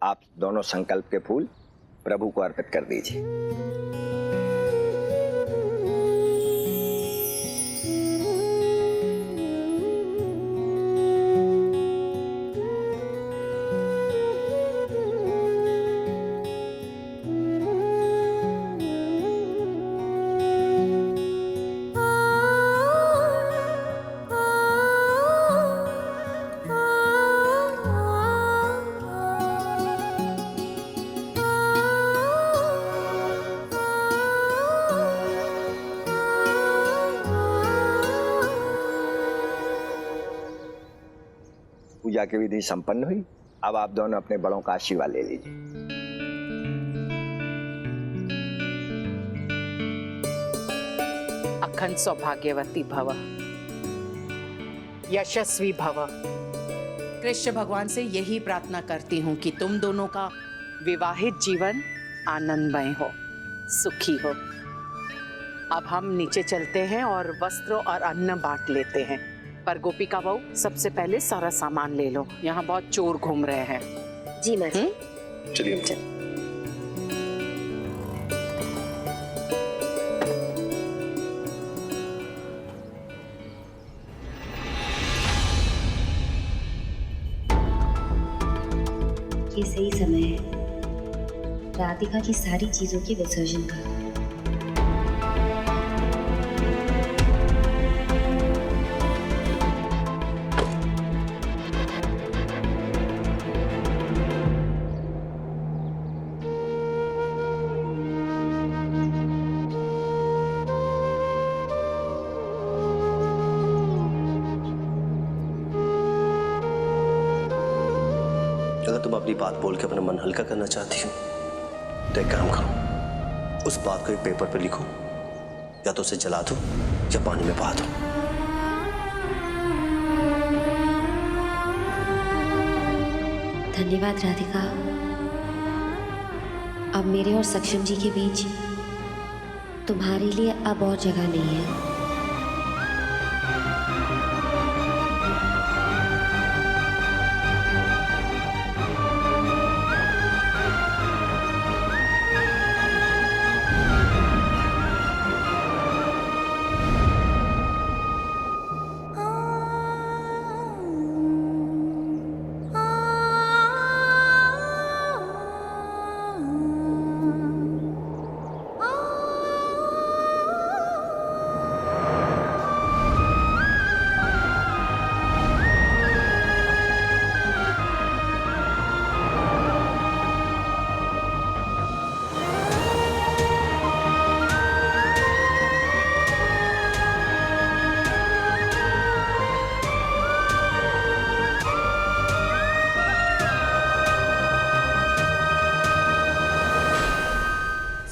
आप दोनों संकल्प के फूल प्रभु को अर्पित कर दीजिए। पूजा की विधि संपन्न हुई। अब आप दोनों अपने बड़ों का आशीर्वाद ले लीजिए। अखंड सौभाग्यवती भव, यशस्वी भव। कृष्ण भगवान से यही प्रार्थना करती हूँ कि तुम दोनों का विवाहित जीवन आनंदमय हो, सुखी हो। अब हम नीचे चलते हैं और वस्त्र और अन्न बांट लेते हैं। पर गोपिका बहू, सबसे पहले सारा सामान ले लो, यहाँ बहुत चोर घूम रहे हैं। जी माँ जी। चलिए। ये सही समय है राधिका की सारी चीजों के विसर्जन का। अगर तुम अपनी बात बोल के अपना मन हल्का करना चाहती हो तो एक काम करो, उस बात को एक पेपर पे लिखो, या तो उसे जला दो या पानी में बहा दो। धन्यवाद राधिका। अब मेरे और सक्षम जी के बीच तुम्हारे लिए अब और जगह नहीं है।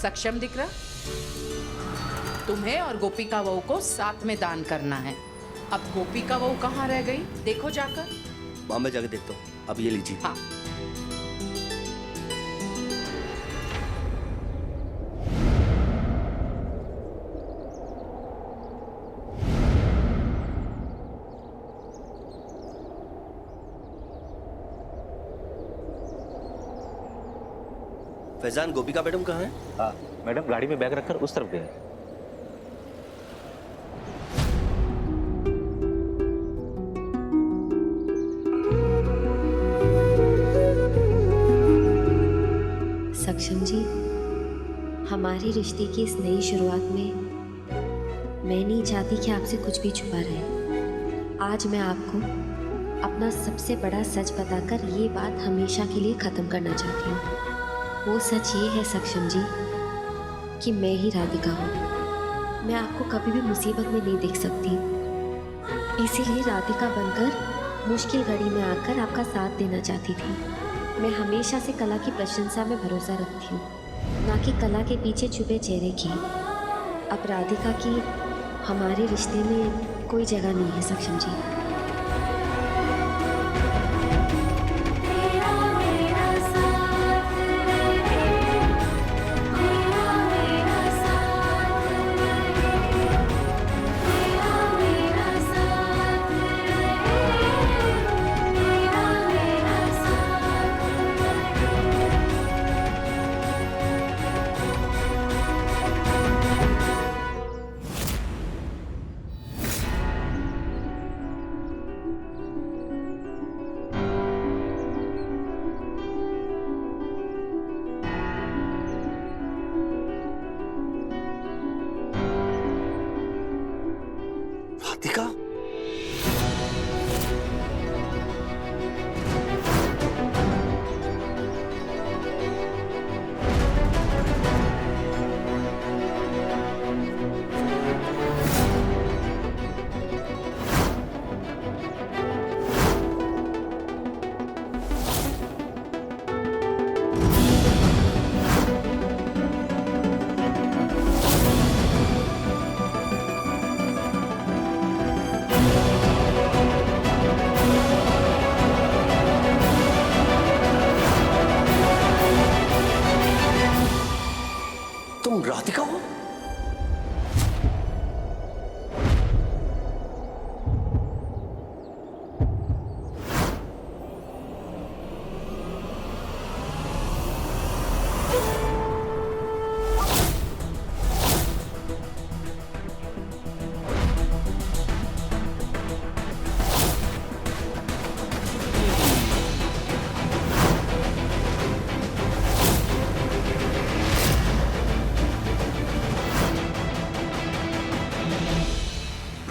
सक्षम दिख रहा? तुम्हें और गोपिका बहू को साथ में दान करना है। अब गोपिका बहू कहाँ रह गई, देखो जाकर। वहां मैं जाके देखता हूँ, अब ये लीजिए। हाँ। फैजान, गोपिका मैडम कहाँ है? हाँ मैडम, गाड़ी में बैग रखकर उस तरफ गए। सक्षम जी, हमारे रिश्ते की इस नई शुरुआत में मैं नहीं चाहती कि आपसे कुछ भी छुपा रहे। आज मैं आपको अपना सबसे बड़ा सच बताकर ये बात हमेशा के लिए ख़त्म करना चाहती हूँ। वो सच ये है सक्षम जी कि मैं ही राधिका हूँ। मैं आपको कभी भी मुसीबत में नहीं देख सकती, इसीलिए राधिका बनकर मुश्किल घड़ी में आकर आपका साथ देना चाहती थी। मैं हमेशा से कला की प्रशंसा में भरोसा रखती हूँ, ना कि कला के पीछे छुपे चेहरे की। अब राधिका की हमारे रिश्ते में कोई जगह नहीं है सक्षम जी।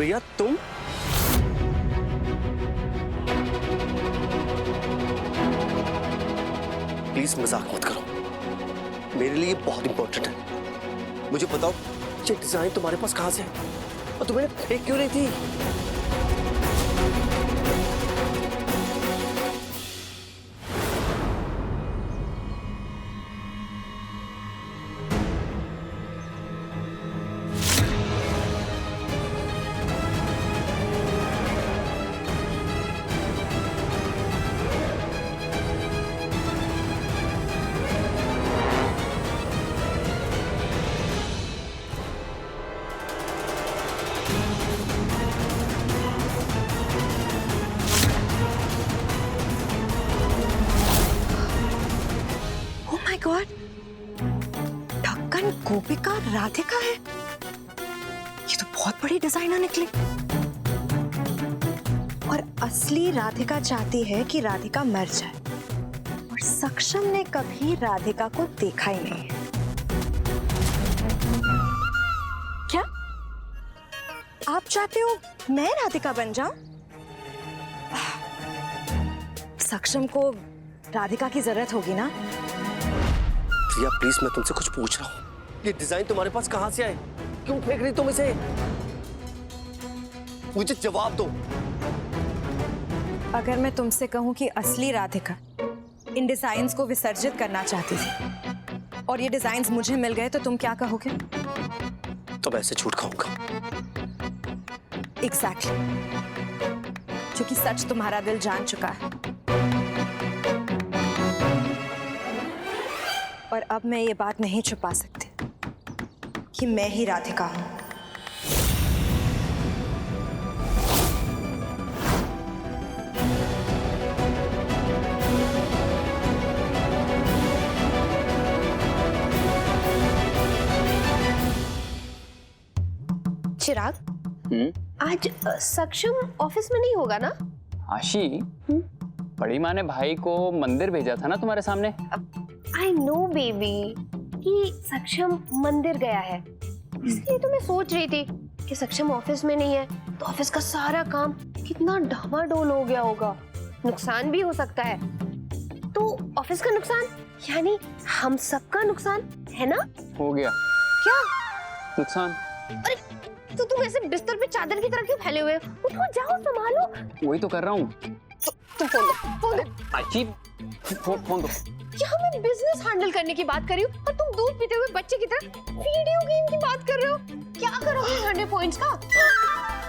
प्रिया तुम? प्लीज मजाक मत करो, मेरे लिए बहुत इंपॉर्टेंट है। मुझे बताओ ये डिजाइन तुम्हारे पास कहां से है और तुम्हें फेंक क्यों नहीं थी? गॉड, ढक्कन गोपिका राधिका है। ये तो बहुत बड़ी डिजाइनर निकली। और असली राधिका चाहती है कि राधिका मर जाए और सक्षम ने कभी राधिका को देखा ही नहीं है। क्या आप चाहते हो मैं राधिका बन जाऊं? सक्षम को राधिका की जरूरत होगी ना? प्रिया प्लीज, मैं तुमसे कुछ पूछ रहा हूँ, ये डिजाइन तुम्हारे पास कहां से आए? क्यों फेंक रही तुम इसे? मुझे जवाब दो। अगर मैं तुमसे कहूं कि असली राधिका इन डिजाइन्स को विसर्जित करना चाहती थी और ये डिजाइन्स मुझे मिल गए, तो तुम क्या कहोगे? तो मैं ऐसे झूठ खाऊंगा। एग्जैक्टली, क्योंकि सच तुम्हारा दिल जान चुका है। और अब मैं ये बात नहीं छुपा सकती कि मैं ही राधिका हूं। चिराग, आज सक्षम ऑफिस में नहीं होगा ना? आशी, बड़ी माँ ने भाई को मंदिर भेजा था ना तुम्हारे सामने। आई नो बेबी कि सक्षम मंदिर गया है, इसलिए तो मैं सोच रही थी कि सक्षम ऑफिस में नहीं है तो ऑफिस का सारा काम कितना डामाडोल हो गया होगा, नुकसान भी हो सकता है। तो ऑफिस का नुकसान यानी हम सबका नुकसान है ना? हो गया क्या नुकसान? अरे तो तुम ऐसे बिस्तर पे चादर की तरह क्यों फैले हुए हो? उठो, जाओ, संभालो। वही तो कर रहा हूँ। तुम फोन दो, फोन दो। आशी, फोन दो। यहाँ मैं बिजनेस हैंडल करने की बात कर रही हूँ और तुम दूध पीते हुए बच्चे की तरह वीडियो गेम की बात कर रहे हो। क्या करोगे 100 पॉइंट्स का?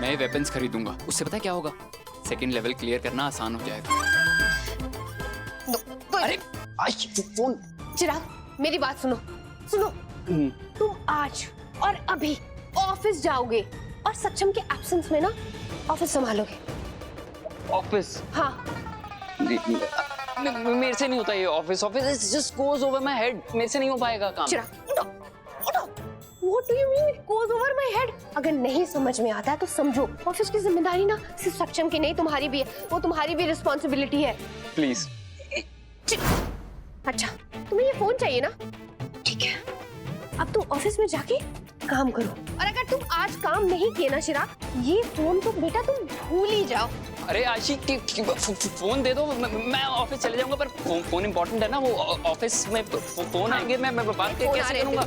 मैं वेपन्स खरीदूंगा, उससे पता क्या होगा? सेकंड लेवल क्लियर करना आसान हो जाएगा। अरे आशी, फोन। चिराग, मेरी बात सुनो, सुनो। तुम आज और अभी ऑफिस जाओगे और सक्षम के एब्सेंस में ना ऑफिस संभालोगे। ऑफिस? हाँ। मेरे से नहीं होता ये office just goes over my head. मेरे से नहीं हो पाएगा काम। चिराग, उठो, उठो। What do you mean it goes over my head? अगर नहीं समझ में आता है तो समझो, ऑफिस की जिम्मेदारी ना सिर्फ सक्षम की नहीं तुम्हारी भी है, वो तुम्हारी भी रिस्पॉन्सिबिलिटी है। प्लीज। अच्छा, तुम्हें ये फोन चाहिए ना? ठीक है, अब तुम ऑफिस में जाके काम करो और अगर तुम आज काम नहीं किए ना चिराग, ये फोन तो बेटा तुम भूल ही जाओ। अरे आशी, फोन दे दो, मैं ऑफिस चले जाऊंगा, पर फोन इम्पोर्टेंट है ना। वो ऑफिस में फोन आएंगे, मैं बात कैसे करूंगा?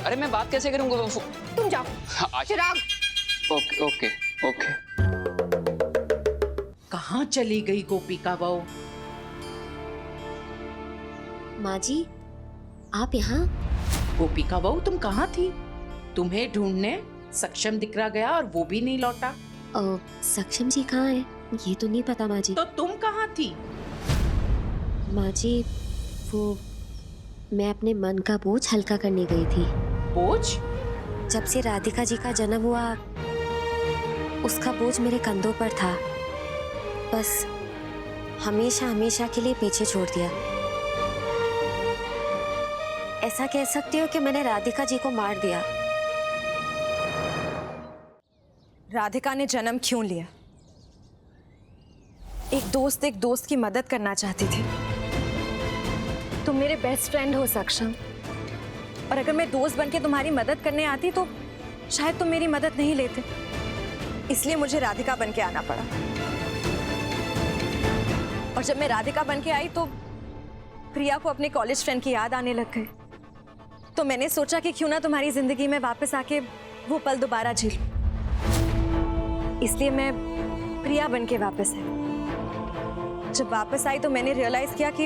अरे मैं बात कैसे करूंगा? तुम जाओ चिराग। Okay okay okay. कहाँ चली गई गोपिका बहू? माँ जी, आप यहाँ? गोपिका बहू, तुम कहाँ थी? तुम्हें ढूंढने सक्षम दिखरा गया और वो भी नहीं लौटा। सक्षम जी कहाँ हैं? ये तो नहीं पता माँ जी। तो तुम कहाँ थी? माँ जी, वो मैं अपने मन का बोझ हल्का करने गई थी। बोझ? जब से राधिका जी का जन्म हुआ, उसका बोझ मेरे कंधों पर था। बस हमेशा हमेशा के लिए पीछे छोड़ दिया। ऐसा कह सकते हो कि मैंने राधिका जी को मार दिया। राधिका ने जन्म क्यों लिया? एक दोस्त की मदद करना चाहती थी। तुम मेरे बेस्ट फ्रेंड हो सक्षम, और अगर मैं दोस्त बनके तुम्हारी मदद करने आती तो शायद तुम मेरी मदद नहीं लेते। इसलिए मुझे राधिका बन के आना पड़ा। और जब मैं राधिका बन के आई तो प्रिया को अपने कॉलेज फ्रेंड की याद आने लग गई। तो मैंने सोचा कि क्यों ना तुम्हारी जिंदगी में वापस आके वो पल दोबारा जी लूं। इसलिए मैं प्रिया बन के वापस आई। जब वापस आई तो मैंने रियलाइज किया कि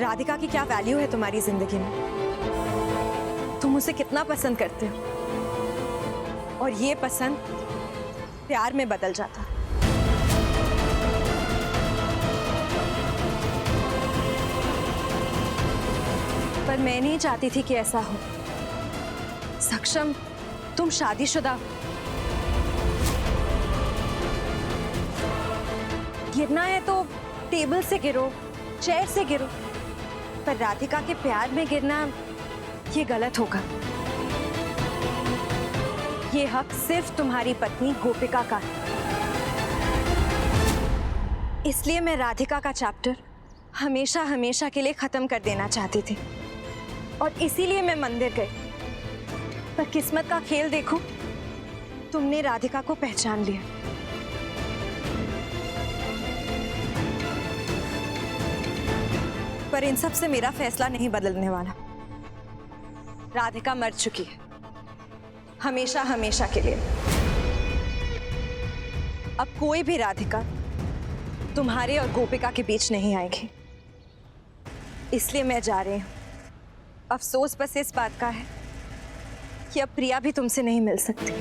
राधिका की क्या वैल्यू है तुम्हारी जिंदगी में। तुम उसे कितना पसंद करते हो और ये पसंद प्यार में बदल जाता। पर मैं नहीं चाहती थी कि ऐसा हो। सक्षम, तुम शादीशुदा हो। गिरना है तो टेबल से गिरो, चेयर से गिरो, पर राधिका के प्यार में गिरना ये गलत होगा। ये हक सिर्फ तुम्हारी पत्नी गोपिका का है। इसलिए मैं राधिका का चैप्टर हमेशा हमेशा के लिए खत्म कर देना चाहती थी और इसीलिए मैं मंदिर गई। पर किस्मत का खेल देखो, तुमने राधिका को पहचान लिया। पर इन सब से मेरा फैसला नहीं बदलने वाला। राधिका मर चुकी है, हमेशा हमेशा के लिए। अब कोई भी राधिका तुम्हारे और गोपिका के बीच नहीं आएगी। इसलिए मैं जा रही हूं। अफसोस बस इस बात का है कि अब प्रिया भी तुमसे नहीं मिल सकती।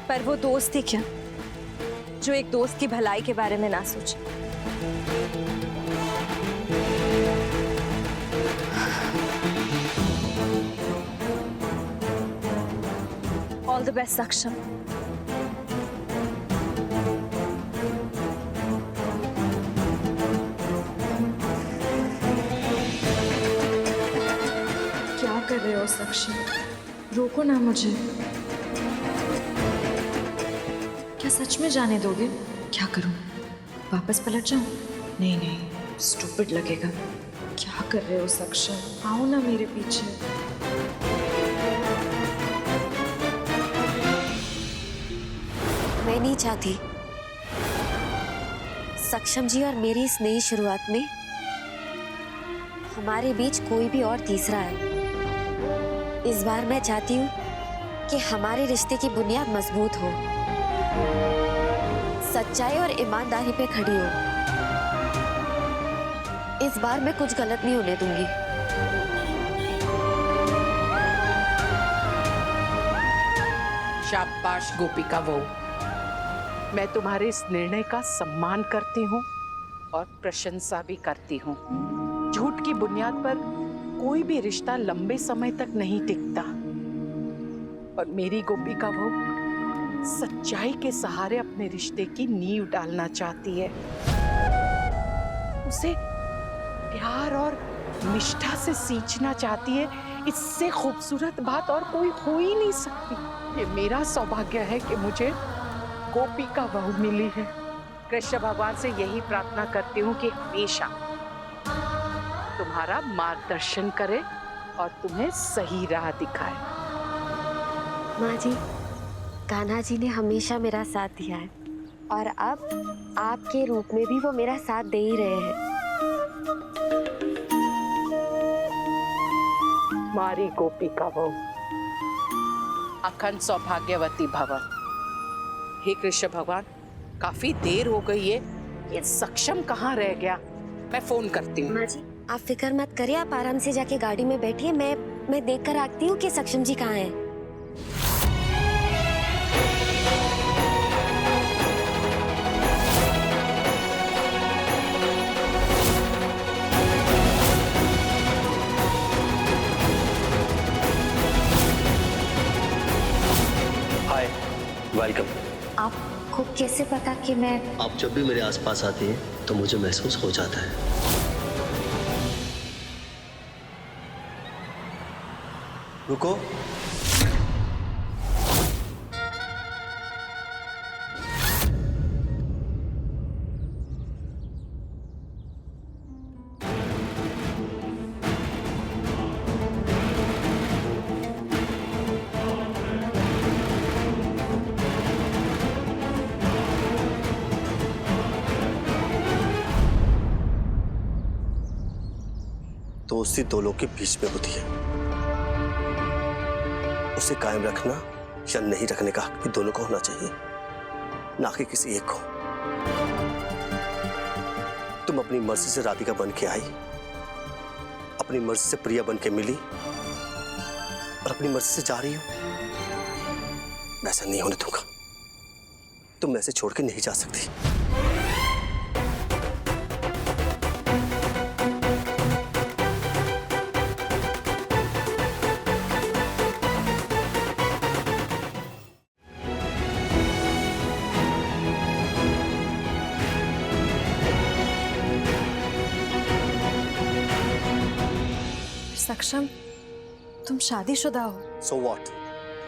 पर वो दोस्त ही क्या जो एक दोस्त की भलाई के बारे में ना सोचे। ऑल द बेस्ट सक्षम। क्या कर रहे हो सक्षम? रोको ना मुझे। क्या सच में जाने दोगे? क्या करूं? वापस पलट जाऊं? नहीं नहीं, स्टूपिड लगेगा। क्या कर रहे हो सक्षम? आओ ना मेरे पीछे। मैं नहीं चाहती सक्षम जी और मेरी इस नई शुरुआत में हमारे बीच कोई भी और तीसरा है। इस बार मैं चाहती हूँ कि हमारे रिश्ते की बुनियाद मजबूत हो, सच्चाई और ईमानदारी पे खड़ी हो। इस बार मैं कुछ गलत नहीं होने दूंगी। शाबाश गोपिका वो। मैं तुम्हारे इस निर्णय का सम्मान करती हूँ और प्रशंसा भी करती हूँ। झूठ की बुनियाद पर कोई भी रिश्ता लंबे समय तक नहीं टिकता और मेरी गोपिका वो सच्चाई के सहारे अपने रिश्ते की नींव डालना चाहती है। उसे प्यार और निष्ठा से सींचना चाहती है। इससे खूबसूरत बात और कोई हो ही नहीं सकती। ये मेरा सौभाग्य है कि मुझे गोपिका बहू मिली है। कृष्ण भगवान से यही प्रार्थना करती हूँ कि हमेशा तुम्हारा मार्गदर्शन करे और तुम्हें सही राह दिखाए। माँ जी, कान्हा जी ने हमेशा मेरा साथ दिया है और अब आपके रूप में भी वो मेरा साथ दे ही रहे हैं। मारी गोपिका बहू अखंड सौभाग्यवती भव। हे कृष्ण भगवान, काफी देर हो गई है, ये सक्षम कहाँ रह गया? मैं फोन करती हूँ। माँ जी, आप फिक्र मत करिए, आप आराम से जाके गाड़ी में बैठिए। मैं देख कर आती हूँ कि सक्षम जी कहाँ हैं। हाय, वेलकम। आपको कैसे पता कि मैं? आप जब भी मेरे आसपास आती हैं तो मुझे महसूस हो जाता है। रुको। दोस्ती दो लोग के बीच में होती है, उसे कायम रखना या नहीं रखने का हक भी दोनों को होना चाहिए, ना कि किसी एक को। तुम अपनी मर्जी से राधिका बन के आई, अपनी मर्जी से प्रिया बन के मिली और अपनी मर्जी से जा रही हो। वैसा नहीं होने दूंगा। तुम ऐसे छोड़ के नहीं जा सकती। सक्षम, तुम शादीशुदा हो। So what?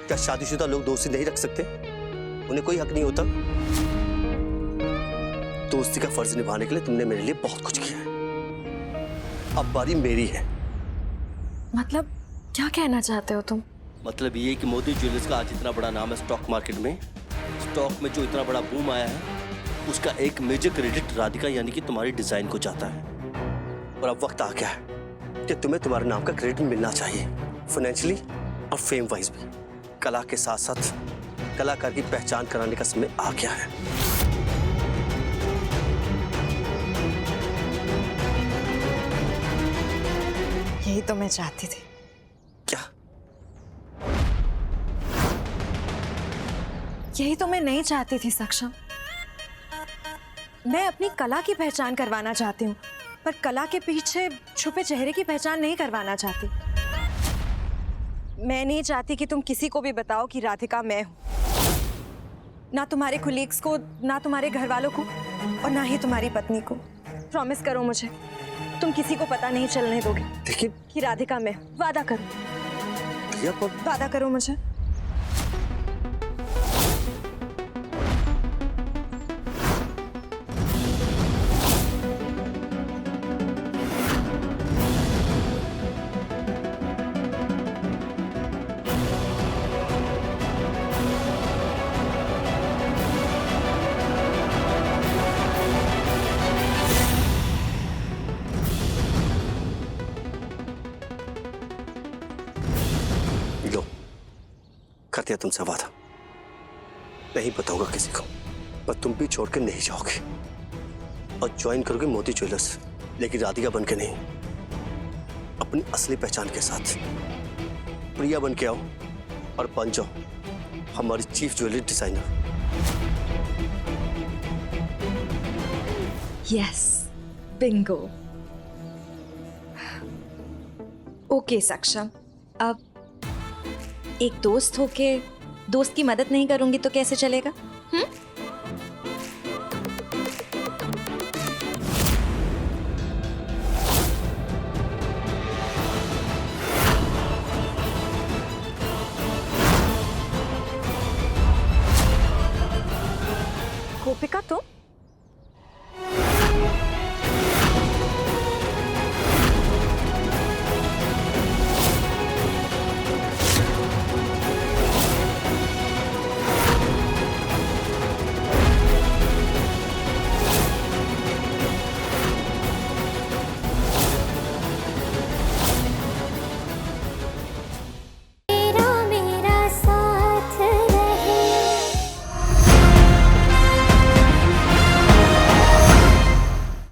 क्या शादीशुदा लोग दोस्ती नहीं रख सकते? उन्हें कोई हक नहीं होता? दोस्ती का फर्ज निभाने के लिए तुमने मेरे लिए बहुत कुछ किया है। अब बारी मेरी है। मतलब क्या कहना चाहते हो तुम? मतलब ये कि मोदी ज्वेलर्स का आज इतना बड़ा नाम है स्टॉक मार्केट में, स्टॉक में जो इतना बड़ा बूम आया है, उसका एक मेजर क्रेडिट राधिका यानी कि तुम्हारी डिजाइन को जाता है। और अब वक्त आ गया है कि तुम्हें तुम्हारे नाम का क्रेडिट मिलना चाहिए, फाइनेंशियली और फेम वाइज भी। कला के साथ साथ कलाकार की पहचान कराने का समय आ गया है। यही तो मैं चाहती थी। क्या? यही तो मैं नहीं चाहती थी सक्षम। मैं अपनी कला की पहचान करवाना चाहती हूँ, पर कला के पीछे छुपे चेहरे की पहचान नहीं करवाना चाहती। मैं नहीं चाहती कि तुम किसी को भी बताओ कि राधिका मैं हूं। ना तुम्हारे कुलीग्स को, ना तुम्हारे घर वालों को, और ना ही तुम्हारी पत्नी को। प्रॉमिस करो मुझे, तुम किसी को पता नहीं चलने दोगे। देखिए कि राधिका मैं हूं। वादा करो। भैया, वादा करो मुझे। लो, कर दिया तुमसे वादा। नहीं बताऊंगा किसी को, पर तुम भी छोड़ के नहीं जाओगे और ज्वाइन करोगे मोदी ज्वेलर्स, लेकिन राधिका बन के नहीं, अपनी असली पहचान के साथ। प्रिया बन के आओ और बन जाओ हमारी chief jewellery designer. Yes, Bingo. Okay सक्षम, अब एक दोस्त होके दोस्त की मदद नहीं करूंगी तो कैसे चलेगा? गोपिका, तुम